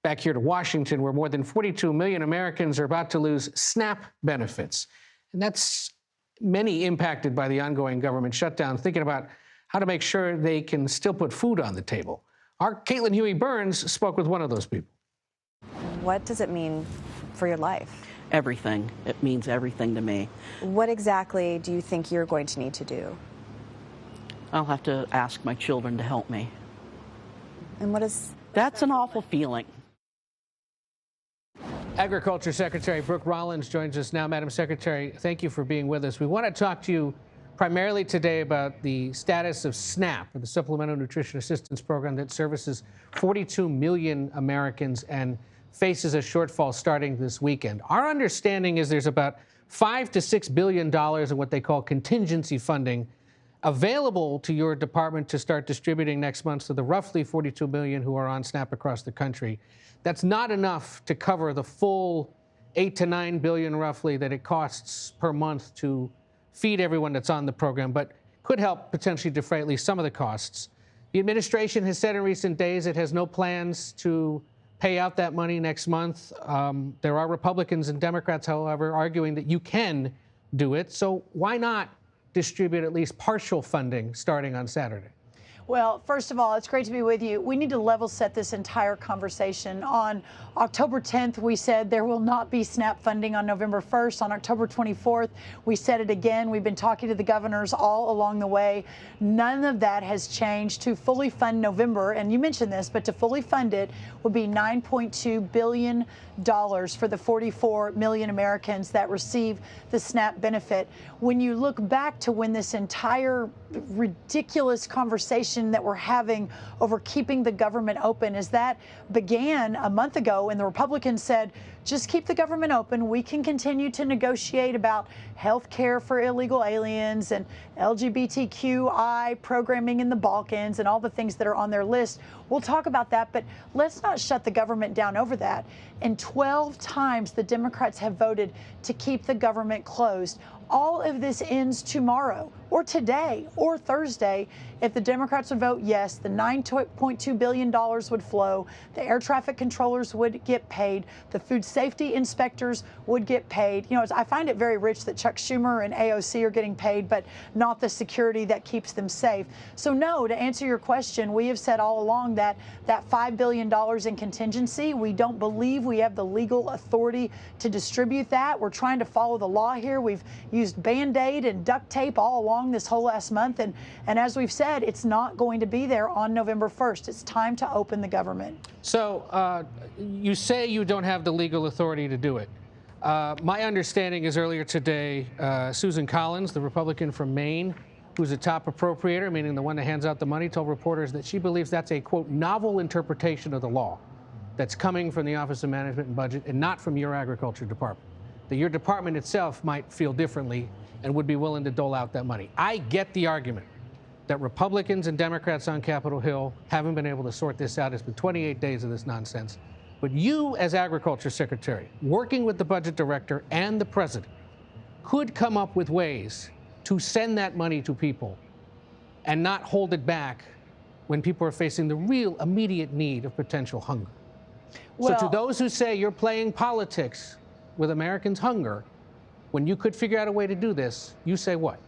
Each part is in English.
Back here to Washington, where more than 42 million Americans are about to lose SNAP benefits. And that's many impacted by the ongoing government shutdown, thinking about how to make sure they can still put food on the table. Our Caitlin Huey-Burns spoke with one of those people. What does it mean for your life? Everything. It means everything to me. What exactly do you think you're going to need to do? I'll have to ask my children to help me. And what is... That's an awful feeling. Agriculture Secretary Brooke Rollins joins us now. Madam Secretary, thank you for being with us. We want to talk to you primarily today about the status of SNAP, or the Supplemental Nutrition Assistance Program that services 42 million Americans and faces a shortfall starting this weekend. Our understanding is there's about $5 to $6 billion in what they call contingency funding available to your department to start distributing next month to the roughly 42 million who are on SNAP across the country. That's not enough to cover the full 8 to 9 billion roughly that it costs per month to feed everyone that's on the program, but could help potentially defray at least some of the costs. The administration has said in recent days it has no plans to pay out that money next month. There are Republicans and Democrats, however, arguing that you can do it. So why not distribute at least partial funding starting on Saturday? Well, first of all, it's great to be with you. We need to level set this entire conversation. On October 10th, we said there will not be SNAP funding on November 1st. On October 24th, we said it again. We've been talking to the governors all along the way. None of that has changed. To fully fund November, and you mentioned this, but to fully fund it would be $9.2 billion for the 44 million Americans that receive the SNAP benefit. When you look back to when this entire ridiculous conversation that we're having over keeping the government open, as that began a month ago, and the Republicans said, just keep the government open. We can continue to negotiate about health care for illegal aliens and LGBTQI programming in the Balkans and all the things that are on their list. We'll talk about that, but let's not shut the government down over that. And 12 times the Democrats have voted to keep the government closed. All of this ends tomorrow or today or Thursday. If the Democrats would vote yes, the $9.2 billion would flow, the air traffic controllers would get paid, the food safety inspectors would get paid. You know, I find it very rich that Chuck Schumer and AOC are getting paid, but not the security that keeps them safe. So no, to answer your question, we have said all along that that $5 billion in contingency, we don't believe we have the legal authority to distribute that. We're trying to follow the law here. We've used Band-Aid and duct tape all along this whole last month. And as we've said, it's not going to be there on November 1st. It's time to open the government. So you say you don't have the legal authority to do it. My understanding is earlier today, Susan Collins, the Republican from Maine, who's a top appropriator, meaning the one that hands out the money, told reporters that she believes that's a, quote, novel interpretation of the law that's coming from the Office of Management and Budget and not from your agriculture department. That your department itself might feel differently and would be willing to dole out that money. I get the argument that Republicans and Democrats on Capitol Hill haven't been able to sort this out. It's been 28 days of this nonsense. But you, as Agriculture Secretary, working with the budget director and the president, could come up with ways to send that money to people and not hold it back when people are facing the real immediate need of potential hunger. Well, so to those who say you're playing politics with Americans' hunger, when you could figure out a way to do this, you say what?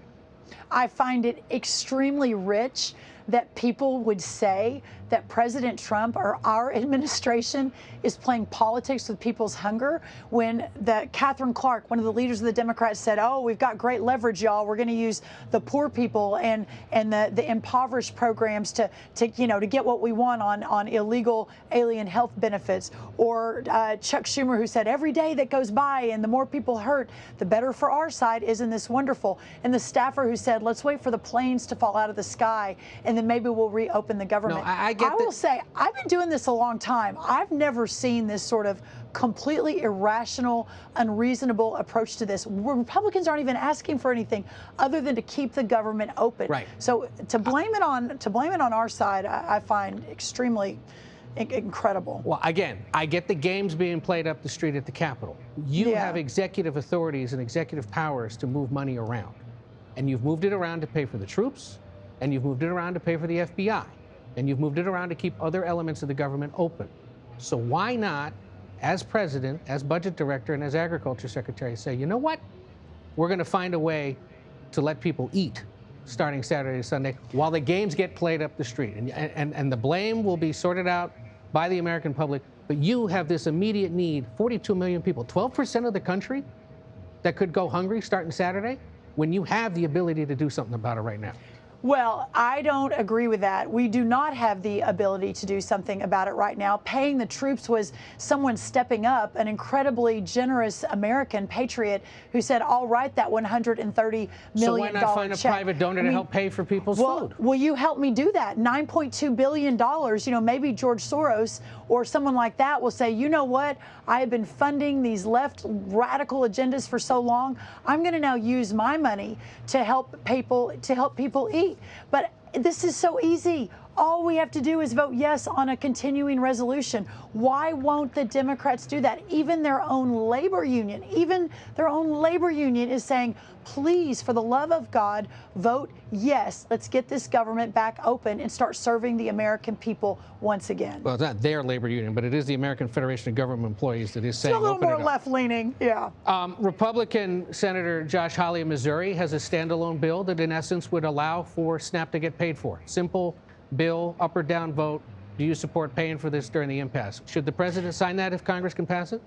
I find it extremely rich that people would say that President Trump or our administration is playing politics with people's hunger when Catherine Clark, one of the leaders of the Democrats, said, oh, we've got great leverage, y'all. We're going to use the poor people and the impoverished programs to get what we want on illegal alien health benefits. Or Chuck Schumer, who said every day that goes by and the more people hurt, the better for our side. Isn't this wonderful? And the staffer who said, let's wait for the planes to fall out of the sky and then maybe we'll reopen the government. No, I will say, I've been doing this a long time. I've never seen this sort of completely irrational, unreasonable approach to this. Republicans aren't even asking for anything other than to keep the government open. Right. So to blame it on our side, I find extremely incredible. Well, again, I get the games being played up the street at the Capitol. You have executive authorities and executive powers to move money around. And you've moved it around to pay for the troops, and you've moved it around to pay for the FBI, and you've moved it around to keep other elements of the government open. So why not, as president, as budget director, and as agriculture secretary, say, you know what? We're going to find a way to let people eat starting Saturday and Sunday while the games get played up the street. And the blame will be sorted out by the American public. But you have this immediate need, 42 million people, 12% of the country that could go hungry starting Saturday, when you have the ability to do something about it right now. Well, I don't agree with that. We do not have the ability to do something about it right now. Paying the troops was someone stepping up, an incredibly generous American patriot who said, I'll write that $130 million check. So why not find a private donor to help pay for people's food? Will you help me do that? $9.2 billion, you know, maybe George Soros or someone like that will say, you know what? I have been funding these left radical agendas for so long. I'm going to now use my money to help people eat. But this is so easy. All we have to do is vote yes on a continuing resolution. Why won't the Democrats do that? Even their own labor union is saying, please, for the love of God, vote yes. Let's get this government back open and start serving the American people once again. Well, it's not their labor union, but it is the American Federation of Government Employees that is saying it's a little more left-leaning, yeah. Republican Senator Josh Hawley of Missouri has a standalone bill that, in essence, would allow for SNAP to get paid for. Simple bill, up or down vote. Do you support paying for this during the impasse? Should the president sign that if Congress can pass it?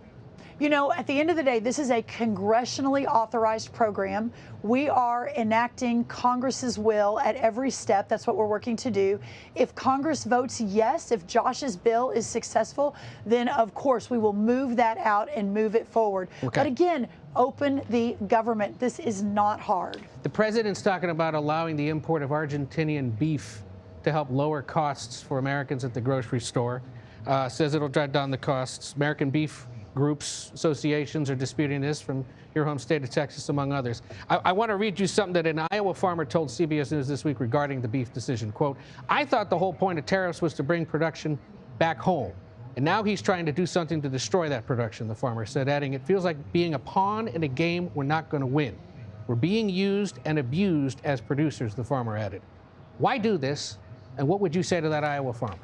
You know, at the end of the day, this is a congressionally authorized program. We are enacting Congress's will at every step. That's what we're working to do. If Congress votes yes, if Josh's bill is successful, then of course we will move that out and move it forward. Okay. But again, open the government. This is not hard. The president's talking about allowing the import of Argentinian beef to help lower costs for Americans at the grocery store. Says it'll drive down the costs. American beef groups, associations are disputing this, from your home state of Texas, among others. I want to read you something that an Iowa farmer told CBS News this week regarding the beef decision. Quote, I thought the whole point of tariffs was to bring production back home. And now he's trying to do something to destroy that production, the farmer said, adding, it feels like being a pawn in a game we're not going to win. We're being used and abused as producers, the farmer added. Why do this? And what would you say to that Iowa farmer?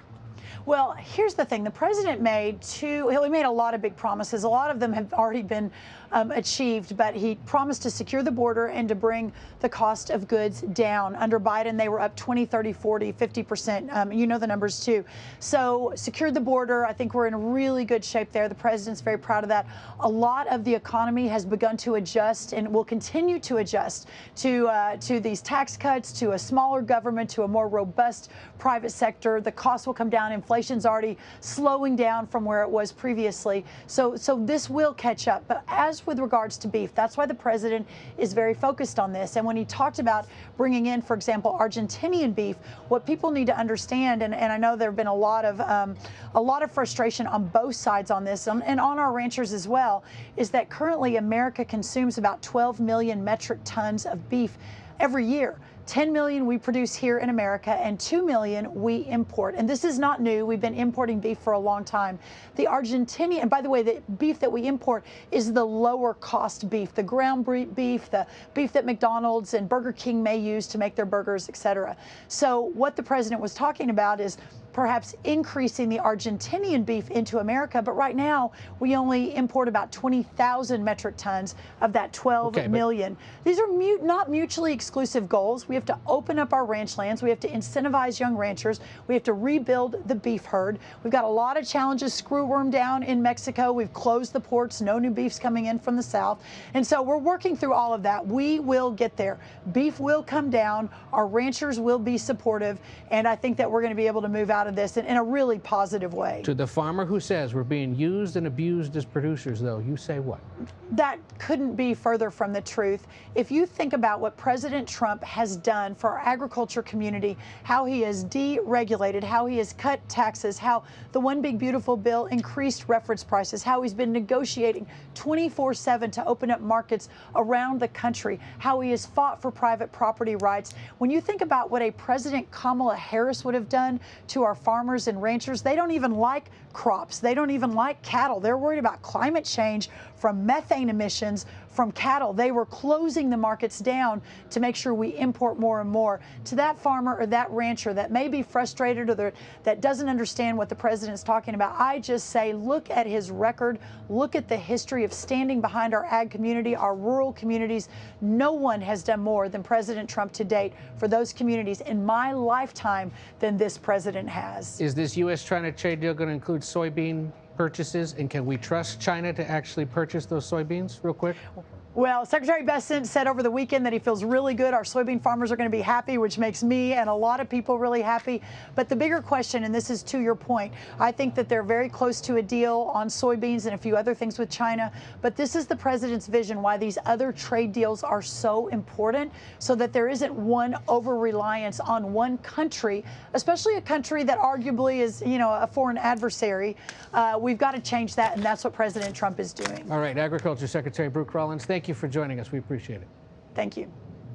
Well, here's the thing. The president made a lot of big promises. A lot of them have already been achieved, but he promised to secure the border and to bring the cost of goods down. Under Biden, they were up 20, 30, 40, 50%. You know the numbers too. So secured the border. I think we're in really good shape there. The president's very proud of that. A lot of the economy has begun to adjust and will continue to adjust to these tax cuts, to a smaller government, to a more robust private sector. The costs will come down. Inflation's already slowing down from where it was previously. So this will catch up. But as with regards to beef, that's why the president is very focused on this. And when he talked about bringing in, for example, Argentinian beef, what people need to understand, and I know there have been a lot of frustration on both sides on this, and on our ranchers as well, is that currently America consumes about 12 million metric tons of beef every year. 10 million we produce here in America and 2 million we import. And this is not new. We've been importing beef for a long time. The Argentinian, and by the way, the beef that we import is the lower cost beef, the ground beef, the beef that McDonald's and Burger King may use to make their burgers, et cetera. So what the president was talking about is perhaps increasing the Argentinian beef into America. But right now, we only import about 20,000 metric tons of that 12 million. These are not mutually exclusive goals. We have to open up our ranch lands. We have to incentivize young ranchers. We have to rebuild the beef herd. We've got a lot of challenges. Screwworm down in Mexico. We've closed the ports. No new beef's coming in from the south. And so we're working through all of that. We will get there. Beef will come down. Our ranchers will be supportive. And I think that we're going to be able to move out of this in a really positive way. To the farmer who says we're being used and abused as producers, though, you say what? That couldn't be further from the truth. If you think about what President Trump has done for our agriculture community, how he has deregulated, how he has cut taxes, how the One Big Beautiful bill increased reference prices, how he's been negotiating 24/7 to open up markets around the country, how he has fought for private property rights. When you think about what a President Kamala Harris would have done to our farmers and ranchers, they don't even like crops. They don't even like cattle. They're worried about climate change from methane emissions from cattle. They were closing the markets down to make sure we import more and more. To that farmer or that rancher that may be frustrated or that doesn't understand what the president's talking about, I just say, look at his record, look at the history of standing behind our ag community, our rural communities. No one has done more than President Trump to date for those communities in my lifetime than this president has. Is this U.S.-China trade deal going to include soybean purchases, and can we trust China to actually purchase those soybeans real quick? Well, Secretary Bessent said over the weekend that he feels really good. Our soybean farmers are going to be happy, which makes me and a lot of people really happy. But the bigger question, and this is to your point, I think that they're very close to a deal on soybeans and a few other things with China. But this is the president's vision why these other trade deals are so important, so that there isn't one over-reliance on one country, especially a country that arguably is, you know, a foreign adversary. We've got to change that, and that's what President Trump is doing. All right, Agriculture Secretary Brooke Rollins, thank you for joining us. We appreciate it. Thank you.